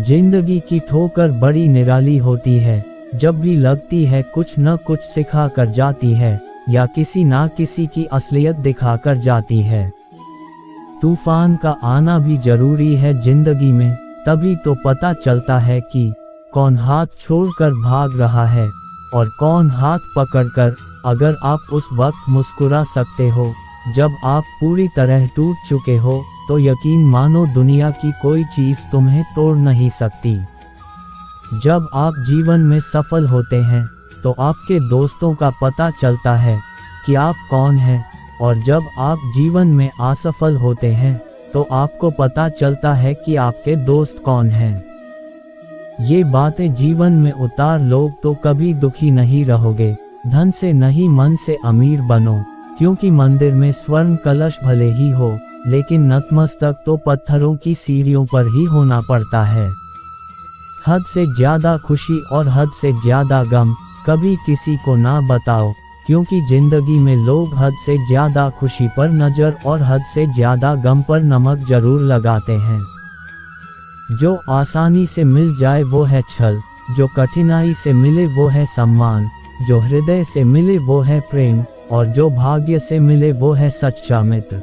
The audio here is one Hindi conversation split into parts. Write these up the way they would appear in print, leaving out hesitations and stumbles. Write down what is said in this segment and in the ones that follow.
जिंदगी की ठोकर बड़ी निराली होती है, जब भी लगती है कुछ न कुछ सिखा कर जाती है या किसी ना किसी की असलियत दिखा कर जाती है। तूफान का आना भी जरूरी है जिंदगी में, तभी तो पता चलता है कि कौन हाथ छोड़कर भाग रहा है और कौन हाथ पकड़कर। अगर आप उस वक्त मुस्कुरा सकते हो जब आप पूरी तरह टूट चुके हो, तो यकीन मानो दुनिया की कोई चीज़ तुम्हें तोड़ नहीं सकती। जब आप जीवन में सफल होते हैं तो आपके दोस्तों का पता चलता है कि आप कौन हैं, और जब आप जीवन में असफल होते हैं तो आपको पता चलता है कि आपके दोस्त कौन हैं। ये बातें जीवन में उतार लो तो कभी दुखी नहीं रहोगे। धन से नहीं मन से अमीर बनो, क्योंकि मंदिर में स्वर्ण कलश भले ही हो, लेकिन नतमस्तक तो पत्थरों की सीढ़ियों पर ही होना पड़ता है। हद से ज्यादा खुशी और हद से ज्यादा गम कभी किसी को ना बताओ, क्योंकि जिंदगी में लोग हद से ज्यादा खुशी पर नज़र और हद से ज्यादा गम पर नमक जरूर लगाते हैं। जो आसानी से मिल जाए वो है छल, जो कठिनाई से मिले वो है सम्मान, जो हृदय से मिले वो है प्रेम, और जो भाग्य से मिले वो है सच्चा मित्र।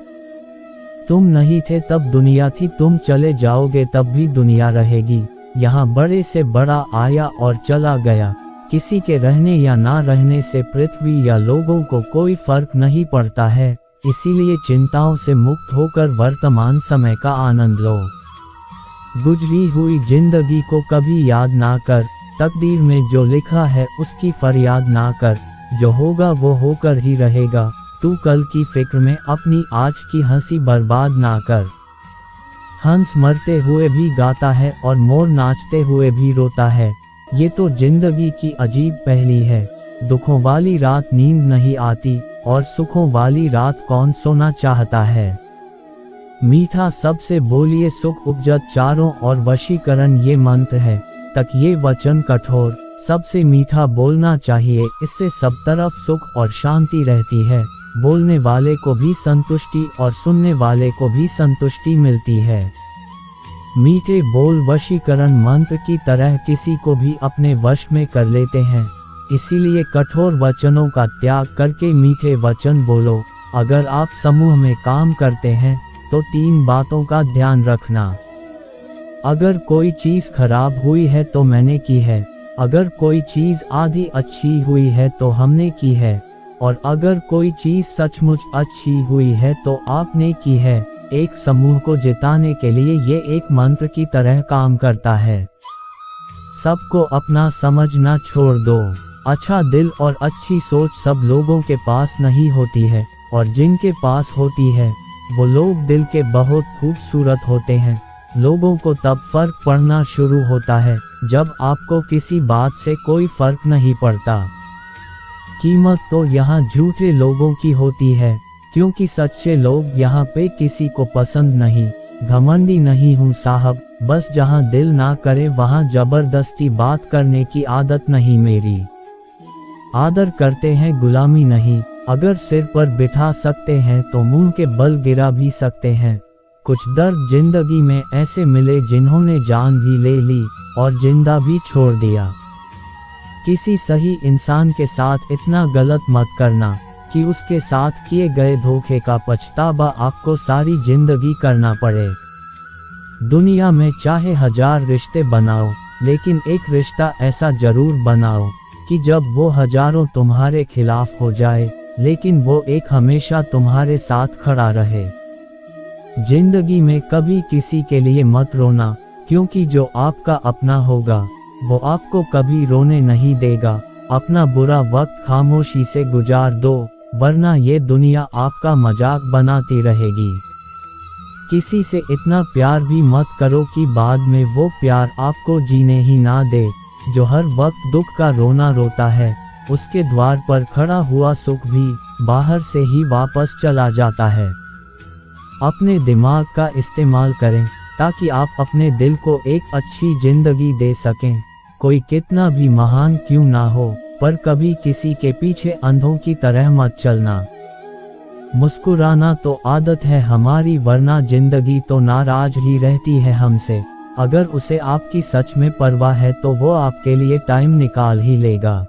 तुम नहीं थे तब दुनिया थी, तुम चले जाओगे तब भी दुनिया रहेगी। यहाँ बड़े से बड़ा आया और चला गया, किसी के रहने या ना रहने से पृथ्वी या लोगों को कोई फर्क नहीं पड़ता है। इसीलिए चिंताओं से मुक्त होकर वर्तमान समय का आनंद लो। गुजरी हुई जिंदगी को कभी याद ना कर, तकदीर में जो लिखा है उसकी फरियाद ना कर। जो होगा वो होकर ही रहेगा, तू कल की फिक्र में अपनी आज की हंसी बर्बाद ना कर। हंस मरते हुए भी गाता है और मोर नाचते हुए भी रोता है, ये तो जिंदगी की अजीब पहेली है। दुखों वाली रात नींद नहीं आती और सुखों वाली रात कौन सोना चाहता है। मीठा सबसे बोलिए सुख उपजत चारों और वशीकरण ये मंत्र है, तक ये वचन कठोर सबसे मीठा बोलना चाहिए, इससे सब तरफ सुख और शांति रहती है। बोलने वाले को भी संतुष्टि और सुनने वाले को भी संतुष्टि मिलती है। मीठे बोल वशीकरण मंत्र की तरह किसी को भी अपने वश में कर लेते हैं, इसीलिए कठोर वचनों का त्याग करके मीठे वचन बोलो। अगर आप समूह में काम करते हैं तो 3 बातों का ध्यान रखना। अगर कोई चीज़ खराब हुई है तो मैंने की है, अगर कोई चीज़ आधी अच्छी हुई है तो हमने की है, और अगर कोई चीज़ सचमुच अच्छी हुई है तो आपने की है। एक समूह को जिताने के लिए ये एक मंत्र की तरह काम करता है। सबको अपना समझना छोड़ दो। अच्छा दिल और अच्छी सोच सब लोगों के पास नहीं होती है, और जिनके पास होती है वो लोग दिल के बहुत खूबसूरत होते हैं। लोगों को तब फर्क पड़ना शुरू होता है जब आपको किसी बात से कोई फर्क नहीं पड़ता। कीमत तो यहाँ झूठे लोगों की होती है, क्योंकि सच्चे लोग यहाँ पे किसी को पसंद नहीं। घमंडी नहीं हूँ साहब, बस जहाँ दिल ना करे वहाँ जबरदस्ती बात करने की आदत नहीं मेरी। आदर करते हैं गुलामी नहीं, अगर सिर पर बिठा सकते हैं तो मुंह के बल गिरा भी सकते हैं। कुछ दर्द जिंदगी में ऐसे मिले जिन्होंने जान भी ले ली और जिंदा भी छोड़ दिया। किसी सही इंसान के साथ इतना गलत मत करना कि उसके साथ किए गए धोखे का पछतावा आपको सारी जिंदगी करना पड़े। दुनिया में चाहे 1000 रिश्ते बनाओ, लेकिन एक रिश्ता ऐसा जरूर बनाओ कि जब वो हजारों तुम्हारे खिलाफ हो जाए, लेकिन वो एक हमेशा तुम्हारे साथ खड़ा रहे। जिंदगी में कभी किसी के लिए मत रोना, क्योंकि जो आपका अपना होगा वो आपको कभी रोने नहीं देगा। अपना बुरा वक्त खामोशी से गुजार दो, वरना ये दुनिया आपका मजाक बनाती रहेगी। किसी से इतना प्यार भी मत करो कि बाद में वो प्यार आपको जीने ही ना दे। जो हर वक्त दुख का रोना रोता है, उसके द्वार पर खड़ा हुआ सुख भी बाहर से ही वापस चला जाता है। अपने दिमाग का इस्तेमाल करें ताकि आप अपने दिल को एक अच्छी जिंदगी दे सकें। कोई कितना भी महान क्यों ना हो, पर कभी किसी के पीछे अंधों की तरह मत चलना। मुस्कुराना तो आदत है हमारी, वरना जिंदगी तो नाराज ही रहती है हमसे। अगर उसे आपकी सच में परवाह है तो वो आपके लिए टाइम निकाल ही लेगा।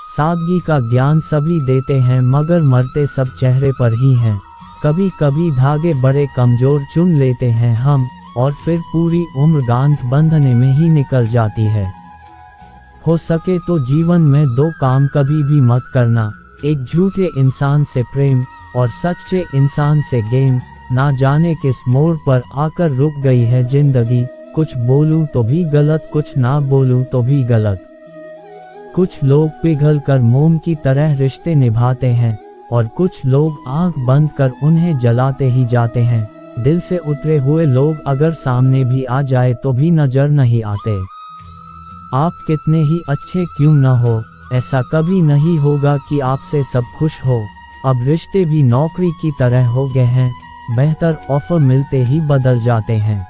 सादगी का ज्ञान सभी देते हैं मगर मरते सब चेहरे पर ही हैं। कभी कभी धागे बड़े कमजोर चुन लेते हैं हम, और फिर पूरी उम्र गांठ बंधने में ही निकल जाती है। हो सके तो जीवन में दो काम कभी भी मत करना, एक झूठे इंसान से प्रेम और सच्चे इंसान से गेम। ना जाने किस मोड़ पर आकर रुक गई है जिंदगी, कुछ बोलूं तो भी गलत, कुछ ना बोलूं तो भी गलत। कुछ लोग पिघल कर मोम की तरह रिश्ते निभाते हैं और कुछ लोग आंख बंद कर उन्हें जलाते ही जाते हैं। दिल से उतरे हुए लोग अगर सामने भी आ जाए तो भी नजर नहीं आते। आप कितने ही अच्छे क्यों न हो, ऐसा कभी नहीं होगा कि आपसे सब खुश हो। अब रिश्ते भी नौकरी की तरह हो गए हैं, बेहतर ऑफर मिलते ही बदल जाते हैं।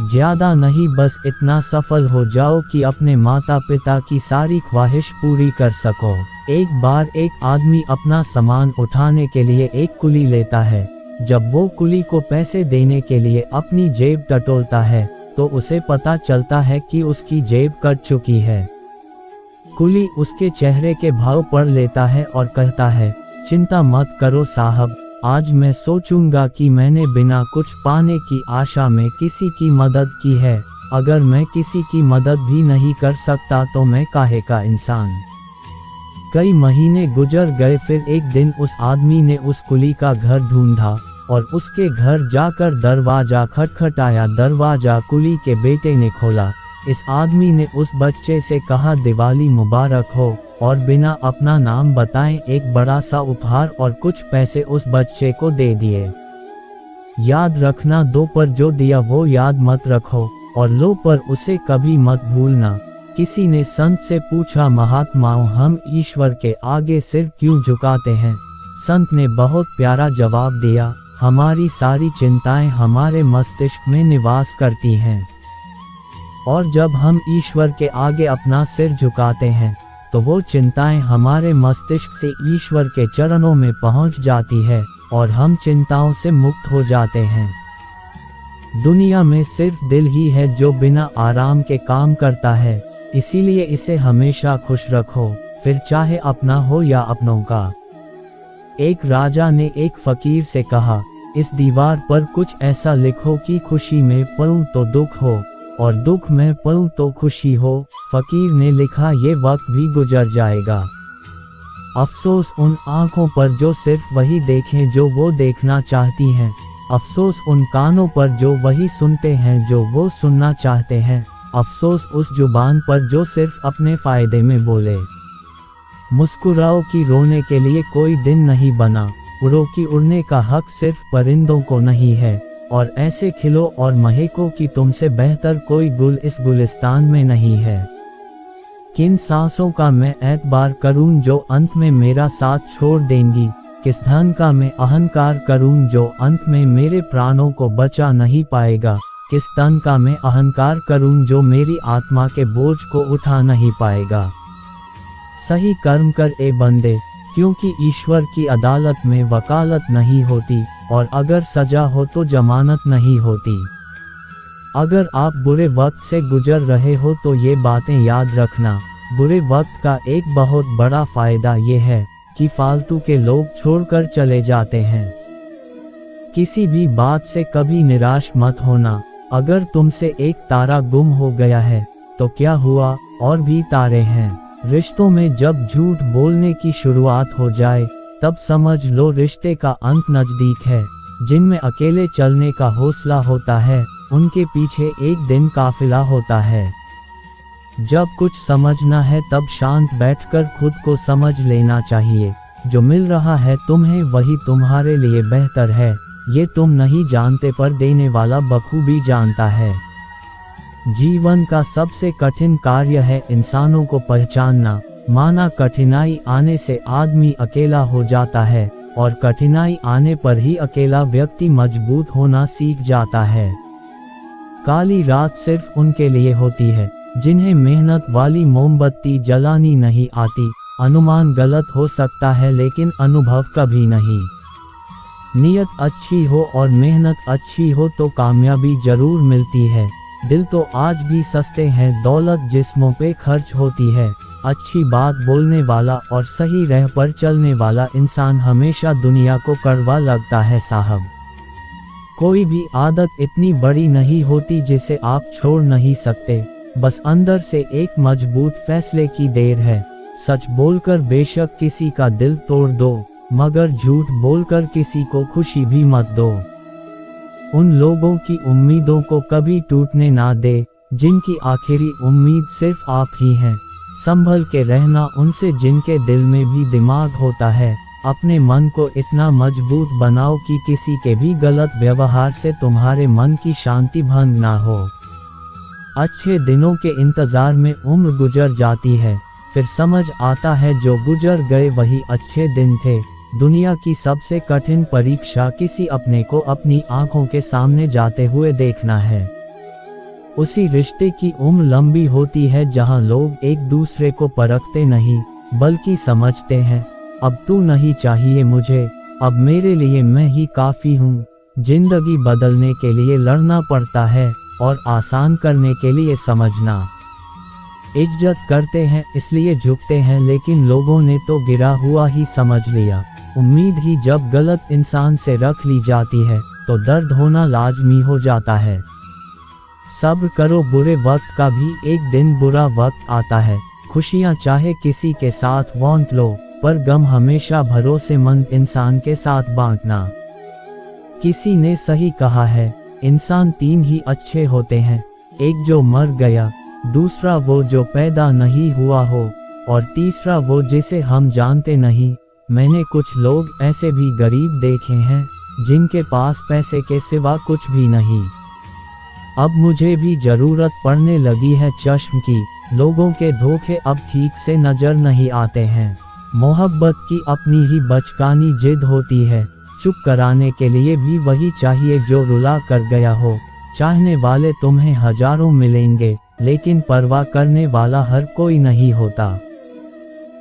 ज्यादा नहीं, बस इतना सफल हो जाओ कि अपने माता पिता की सारी ख्वाहिश पूरी कर सको। एक बार एक आदमी अपना सामान उठाने के लिए एक कुली लेता है। जब वो कुली को पैसे देने के लिए अपनी जेब टटोलता है तो उसे पता चलता है कि उसकी जेब कट चुकी है। कुली उसके चेहरे के भाव पढ़ लेता है और कहता है, चिंता मत करो साहब, आज मैं सोचूंगा कि मैंने बिना कुछ पाने की आशा में किसी की मदद की है। अगर मैं किसी की मदद भी नहीं कर सकता तो मैं काहे का इंसान। कई महीने गुजर गए, फिर एक दिन उस आदमी ने उस कुली का घर ढूंढा और उसके घर जाकर दरवाजा खटखटाया। दरवाजा कुली के बेटे ने खोला। इस आदमी ने उस बच्चे से कहा, दिवाली मुबारक हो, और बिना अपना नाम बताएं एक बड़ा सा उपहार और कुछ पैसे उस बच्चे को दे दिए। याद रखना, दो पर जो दिया वो याद मत रखो और लो पर उसे कभी मत भूलना। किसी ने संत से पूछा, महात्माओं हम ईश्वर के आगे सिर क्यों झुकाते हैं? संत ने बहुत प्यारा जवाब दिया, हमारी सारी चिंताएं हमारे मस्तिष्क में निवास करती हैं, और जब हम ईश्वर के आगे अपना सिर झुकाते हैं तो वो चिंताएं हमारे मस्तिष्क से ईश्वर के चरणों में पहुंच जाती है और हम चिंताओं से मुक्त हो जाते हैं। दुनिया में सिर्फ दिल ही है जो बिना आराम के काम करता है, इसीलिए इसे हमेशा खुश रखो, फिर चाहे अपना हो या अपनों का। एक राजा ने एक फकीर से कहा, इस दीवार पर कुछ ऐसा लिखो कि खुशी में पढूं तो दुख हो और दुख में पढूं तो खुशी हो। फकीर ने लिखा, ये वक्त भी गुजर जाएगा। अफसोस उन आंखों पर जो सिर्फ वही देखें जो वो देखना चाहती हैं। अफसोस उन कानों पर जो वही सुनते हैं जो वो सुनना चाहते हैं। अफसोस उस जुबान पर जो सिर्फ अपने फायदे में बोले। मुस्कुराओ कि रोने के लिए कोई दिन नहीं बना, उड़ो कि उड़ने का हक सिर्फ परिंदों को नहीं है, और ऐसे खिलो और महको कि तुमसे बेहतर कोई गुल इस गुलिस्तान में नहीं है। किन सांसों का मैं एतबार करूं जो अंत में मेरा साथ छोड़ देंगी? किस धन का मैं अहंकार करूं जो अंत में मेरे प्राणों को बचा नहीं पाएगा? किस तन का मैं अहंकार करूं जो मेरी आत्मा के बोझ को उठा नहीं पाएगा? सही कर्म कर ए बंदे, क्योंकि ईश्वर की अदालत में वकालत नहीं होती, और अगर सजा हो तो जमानत नहीं होती। अगर आप बुरे वक्त से गुजर रहे हो तो ये बातें याद रखना। बुरे वक्त का एक बहुत बड़ा फायदा ये है कि फालतू के लोग छोड़कर चले जाते हैं। किसी भी बात से कभी निराश मत होना। अगर तुमसे एक तारा गुम हो गया है तो क्या हुआ, और भी तारे हैं। रिश्तों में जब झूठ बोलने की शुरुआत हो जाए तब समझ लो रिश्ते का अंत नजदीक है। जिनमें अकेले चलने का हौसला होता है उनके पीछे एक दिन काफिला होता है। जब कुछ समझना है तब शांत बैठकर खुद को समझ लेना चाहिए। जो मिल रहा है तुम्हें वही तुम्हारे लिए बेहतर है। ये तुम नहीं जानते पर देने वाला बखूबी जानता है। जीवन का सबसे कठिन कार्य है इंसानों को पहचानना। माना कठिनाई आने से आदमी अकेला हो जाता है, और कठिनाई आने पर ही अकेला व्यक्ति मजबूत होना सीख जाता है। काली रात सिर्फ उनके लिए होती है जिन्हें मेहनत वाली मोमबत्ती जलानी नहीं आती। अनुमान गलत हो सकता है लेकिन अनुभव कभी नहीं। नीयत अच्छी हो और मेहनत अच्छी हो तो कामयाबी जरूर मिलती है। दिल तो आज भी सस्ते हैं, दौलत जिस्मों पे खर्च होती है। अच्छी बात बोलने वाला और सही राह पर चलने वाला इंसान हमेशा दुनिया को कड़वा लगता है साहब। कोई भी आदत इतनी बड़ी नहीं होती जिसे आप छोड़ नहीं सकते, बस अंदर से एक मजबूत फैसले की देर है। सच बोलकर बेशक किसी का दिल तोड़ दो, मगर झूठ बोलकर किसी को खुशी भी मत दो। उन लोगों की उम्मीदों को कभी टूटने ना दे जिनकी आखिरी उम्मीद सिर्फ आप ही हैं। संभल के रहना उनसे जिनके दिल में भी दिमाग होता है। अपने मन को इतना मजबूत बनाओ कि किसी के भी गलत व्यवहार से तुम्हारे मन की शांति भंग ना हो। अच्छे दिनों के इंतजार में उम्र गुजर जाती है, फिर समझ आता है जो गुजर गए वही अच्छे दिन थे। दुनिया की सबसे कठिन परीक्षा किसी अपने को अपनी आंखों के सामने जाते हुए देखना है। उसी रिश्ते की उम्र लंबी होती है जहां लोग एक दूसरे को परखते नहीं बल्कि समझते हैं। अब तू नहीं चाहिए मुझे, अब मेरे लिए मैं ही काफ़ी हूँ। जिंदगी बदलने के लिए लड़ना पड़ता है और आसान करने के लिए समझना। इज्जत करते हैं इसलिए झुकते हैं, लेकिन लोगों ने तो गिरा हुआ ही समझ लिया। उम्मीद ही जब गलत इंसान से रख ली जाती है तो दर्द होना लाजमी हो जाता है। सब्र करो, बुरे वक्त का भी एक दिन बुरा वक्त आता है। खुशियाँ चाहे किसी के साथ बांट लो, पर गम हमेशा भरोसेमंद इंसान के साथ बांटना। किसी ने सही कहा है, इंसान तीन ही अच्छे होते हैं, एक जो मर गया, दूसरा वो जो पैदा नहीं हुआ हो, और तीसरा वो जिसे हम जानते नहीं। मैंने कुछ लोग ऐसे भी गरीब देखे हैं जिनके पास पैसे के सिवा कुछ भी नहीं। अब मुझे भी जरूरत पड़ने लगी है चश्म की, लोगों के धोखे अब ठीक से नजर नहीं आते हैं। मोहब्बत की अपनी ही बचकानी जिद होती है, चुप कराने के लिए भी वही चाहिए जो रुला कर गया हो। चाहने वाले तुम्हें हजारों मिलेंगे, लेकिन परवाह करने वाला हर कोई नहीं होता।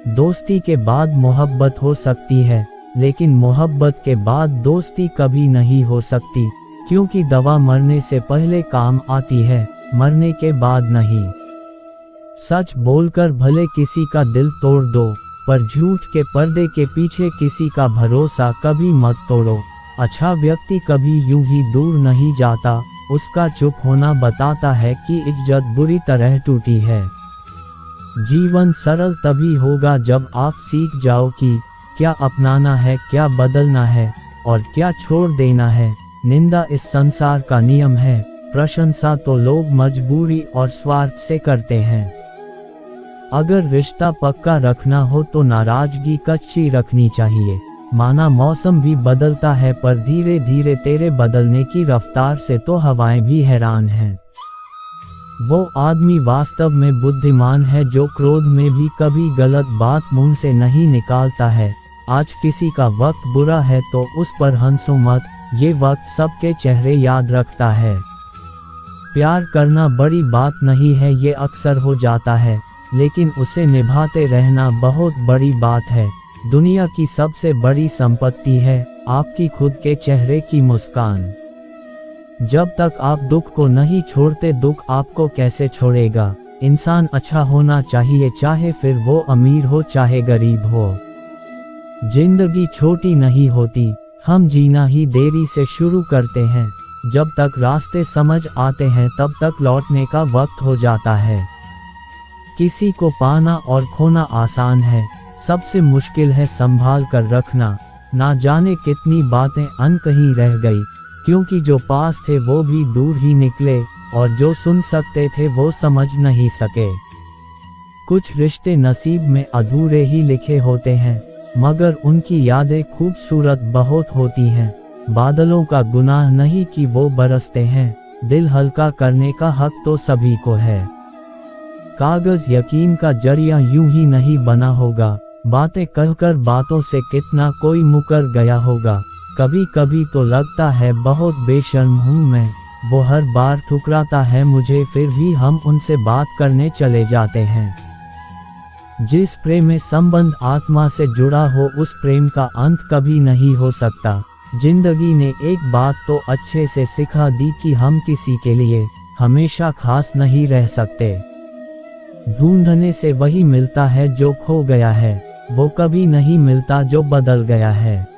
दोस्ती के बाद मोहब्बत हो सकती है, लेकिन मोहब्बत के बाद दोस्ती कभी नहीं हो सकती, क्योंकि दवा मरने से पहले काम आती है, मरने के बाद नहीं। सच बोलकर भले किसी का दिल तोड़ दो, पर झूठ के पर्दे के पीछे किसी का भरोसा कभी मत तोड़ो। अच्छा व्यक्ति कभी यूं ही दूर नहीं जाता, उसका चुप होना बताता है कि इज्जत बुरी तरह टूटी है। जीवन सरल तभी होगा जब आप सीख जाओ कि क्या अपनाना है, क्या बदलना है और क्या छोड़ देना है। निंदा इस संसार का नियम है, प्रशंसा तो लोग मजबूरी और स्वार्थ से करते हैं। अगर रिश्ता पक्का रखना हो तो नाराजगी कच्ची रखनी चाहिए। माना मौसम भी बदलता है, पर धीरे धीरे तेरे बदलने की रफ्तार से तो हवाएं भी हैरान हैं। वो आदमी वास्तव में बुद्धिमान है जो क्रोध में भी कभी गलत बात मुंह से नहीं निकालता है। आज किसी का वक्त बुरा है तो उस पर हंसो मत, ये वक्त सबके चेहरे याद रखता है। प्यार करना बड़ी बात नहीं है, ये अक्सर हो जाता है, लेकिन उसे निभाते रहना बहुत बड़ी बात है। दुनिया की सबसे बड़ी संपत्ति है आपकी खुद के चेहरे की मुस्कान। जब तक आप दुख को नहीं छोड़ते, दुख आपको कैसे छोड़ेगा। इंसान अच्छा होना चाहिए, चाहे फिर वो अमीर हो चाहे गरीब हो। जिंदगी छोटी नहीं होती, हम जीना ही देरी से शुरू करते हैं। जब तक रास्ते समझ आते हैं तब तक लौटने का वक्त हो जाता है। किसी को पाना और खोना आसान है, सबसे मुश्किल है संभाल कर रखना। ना जाने कितनी बातें अनकही रह गई, क्योंकि जो पास थे वो भी दूर ही निकले, और जो सुन सकते थे वो समझ नहीं सके। कुछ रिश्ते नसीब में अधूरे ही लिखे होते हैं, मगर उनकी यादें खूबसूरत बहुत होती हैं। बादलों का गुनाह नहीं कि वो बरसते हैं, दिल हल्का करने का हक तो सभी को है। कागज यकीन का जरिया यूं ही नहीं बना होगा, बातें कहकर बातों से कितना कोई मुकर गया होगा। कभी कभी तो लगता है बहुत बेशर्म हूँ मैं, वो हर बार ठुकराता है मुझे, फिर भी हम उनसे बात करने चले जाते हैं। जिस प्रेम में संबंध आत्मा से जुड़ा हो उस प्रेम का अंत कभी नहीं हो सकता। जिंदगी ने एक बात तो अच्छे से सिखा दी कि हम किसी के लिए हमेशा खास नहीं रह सकते। ढूंढने से वही मिलता है जो खो गया है, वो कभी नहीं मिलता जो बदल गया है।